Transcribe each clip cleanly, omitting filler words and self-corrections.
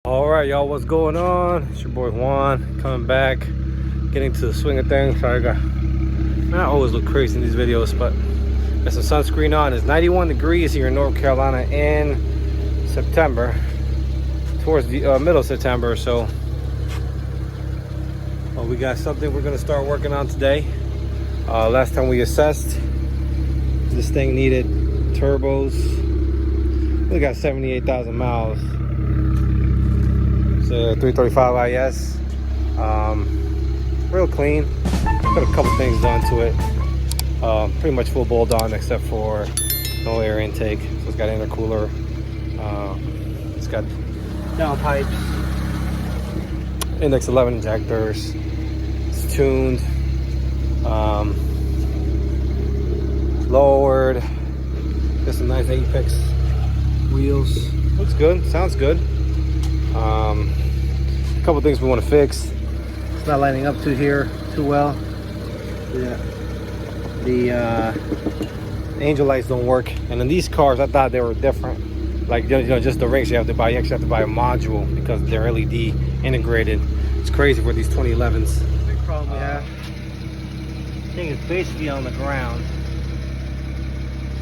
All right, y'all, what's going on? It's your boy Juan coming back, getting to the swing of things. Sorry, I always look crazy in these videos, but got some sunscreen on. It's 91 degrees here in North Carolina in September, towards the middle of September or so. Well, we got something we're gonna start working on today. Last time we assessed, this thing needed turbos. We got 78,000 miles. It's a 335 IS. Real clean. Got a couple things done to it. Pretty much full bolt on except for no air intake. So it's got intercooler. It's got downpipes, index 11 injectors. It's tuned, lowered. Got some nice Apex wheels. Looks good. Sounds good. A couple things we want to fix. It's not lining up to here too well. Yeah. The angel lights don't work, and in these cars I thought they were different. Like, you know, just the rigs you have to buy. You actually have to buy a module because they're LED integrated. It's crazy for these 2011s. The big problem we have, the thing is basically on the ground.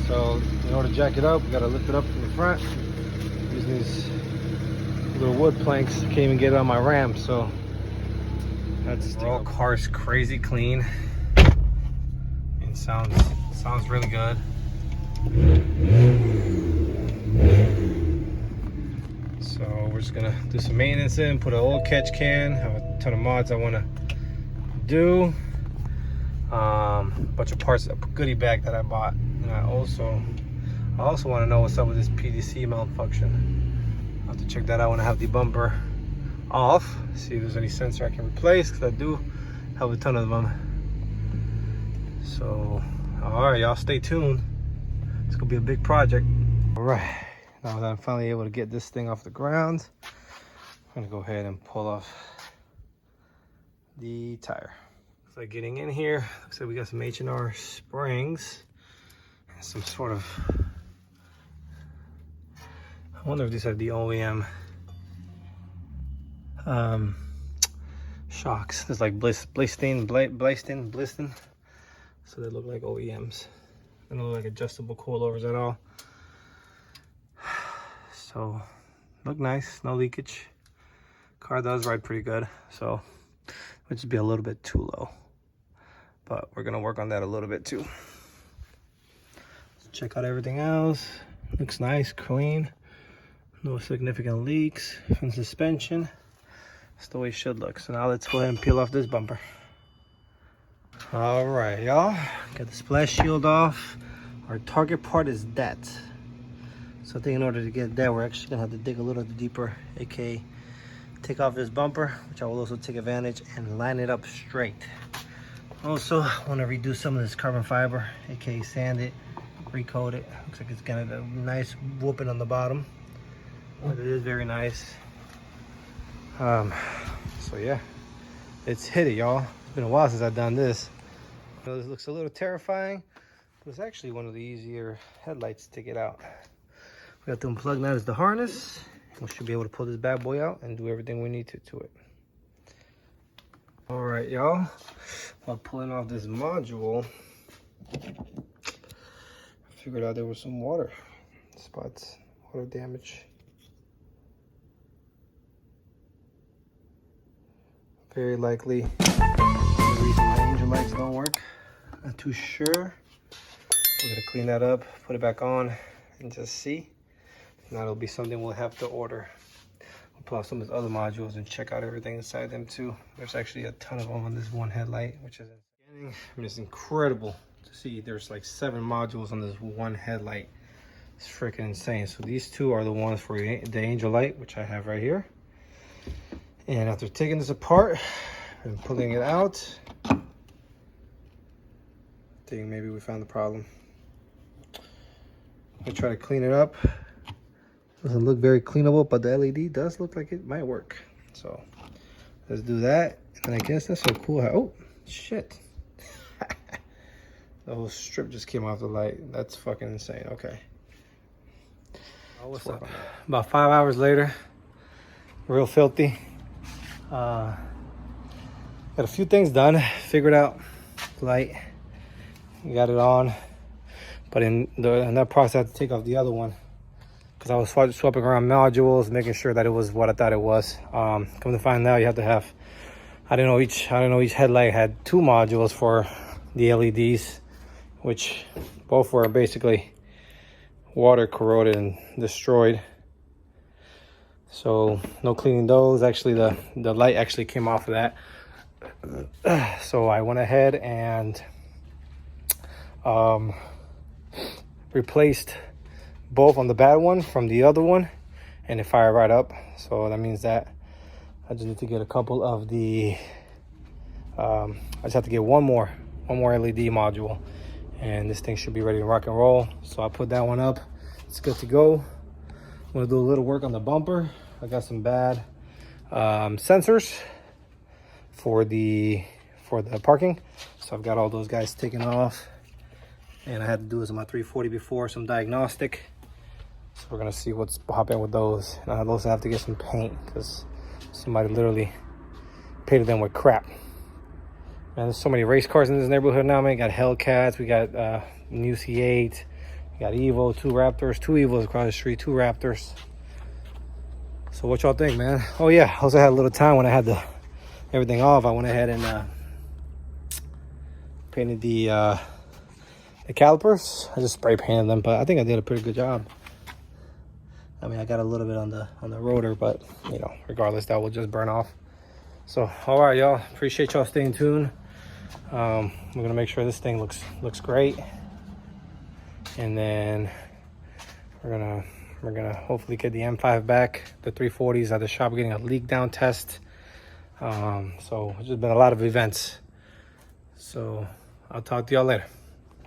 So in order to jack it up, we gotta lift it up from the front using these little wood planks. Can't even get it on my Ram, so that's all. Car's crazy clean. It sounds really good. So we're just gonna do some maintenance in, put an oil catch can. Have a ton of mods I want to do. Bunch of parts, a goodie bag that I bought, and I also want to know what's up with this PDC malfunction. I'll have to check that out when I have the bumper off, see if there's any sensor I can replace, because I do have a ton of them. So all right, y'all, stay tuned. It's gonna be a big project. All right, now that I'm finally able to get this thing off the ground, I'm gonna go ahead and pull off the tire. So getting in here, looks like we got some H&R springs and some sort of, I wonder if these are the OEM shocks. There's like Blistin. So they look like OEMs. They don't look like adjustable coilovers at all. So look nice, no leakage. Car does ride pretty good, so it would just be a little bit too low. But we're gonna work on that a little bit too. Let's check out everything else. Looks nice, clean. No significant leaks from suspension. That's the way it should look. So now let's go ahead and peel off this bumper. All right, y'all. Got the splash shield off. Our target part is that. So I think in order to get that, we're actually gonna have to dig a little deeper, aka take off this bumper, which I will also take advantage and line it up straight. Also, I want to redo some of this carbon fiber, aka sand it, recoat it. Looks like it's got a nice whooping on the bottom, but it is very nice. So yeah, it's hit it, y'all. It's been a while since I've done this. I know this looks a little terrifying, but it's actually one of the easier headlights to get out. We have to unplug that as the harness. We should be able to pull this bad boy out and do everything we need to it. All right, y'all. While pulling off this module, I figured out there was some water spots, water damage. Very likely the reason my angel lights don't work. Not too sure. We're gonna clean that up, put it back on, and just see. And that'll be something we'll have to order. We'll pull out some of these other modules and check out everything inside them too. There's actually a ton of them on this one headlight, which is, I mean, it's incredible to see. There's like 7 modules on this one headlight. It's freaking insane. So these two are the ones for the angel light, which I have right here. And after taking this apart and pulling it out, I think maybe we found the problem. I'll try to clean it up. Doesn't look very cleanable, but the LED does look like it might work. So let's do that. And I guess that's so cool how, oh shit. The whole strip just came off the light. That's fucking insane. Okay. Oh, what's up? About 5 hours later, real filthy. Got a few things done, figured out light, got it on, but in that process I had to take off the other one because I was swapping around modules, making sure that it was what I thought it was. Come to find out, you have to have, I didn't know each headlight had 2 modules for the LEDs, which both were basically water corroded and destroyed. So no cleaning those. Actually, the light actually came off of that. So I went ahead and replaced both on the bad one from the other one, and it fired right up. So that means that I just need to get a couple of the I just have to get one more LED module, and this thing should be ready to rock and roll. So I put that one up. It's good to go. I'm gonna do a little work on the bumper. I got some bad sensors for the parking, so I've got all those guys taken off, and I had to do this on my 340 before, some diagnostic. So we're gonna see what's popping with those, and I also have to get some paint because somebody literally painted them with crap. Man, there's so many race cars in this neighborhood now, man. We got Hellcats, we got new C8, we got Evo, 2 Raptors, 2 Evos across the street, 2 Raptors. So what y'all think, man? Oh yeah, I also had a little time when I had everything off. I went ahead and painted the calipers. I just spray painted them, but I think I did a pretty good job. I mean, I got a little bit on the rotor, but you know, regardless, that will just burn off. So all right, y'all, appreciate y'all staying tuned. We're gonna make sure this thing looks great, and then we're gonna hopefully get the M5 back. The 340s at the shop getting a leak down test. So it's just been a lot of events. So I'll talk to y'all later.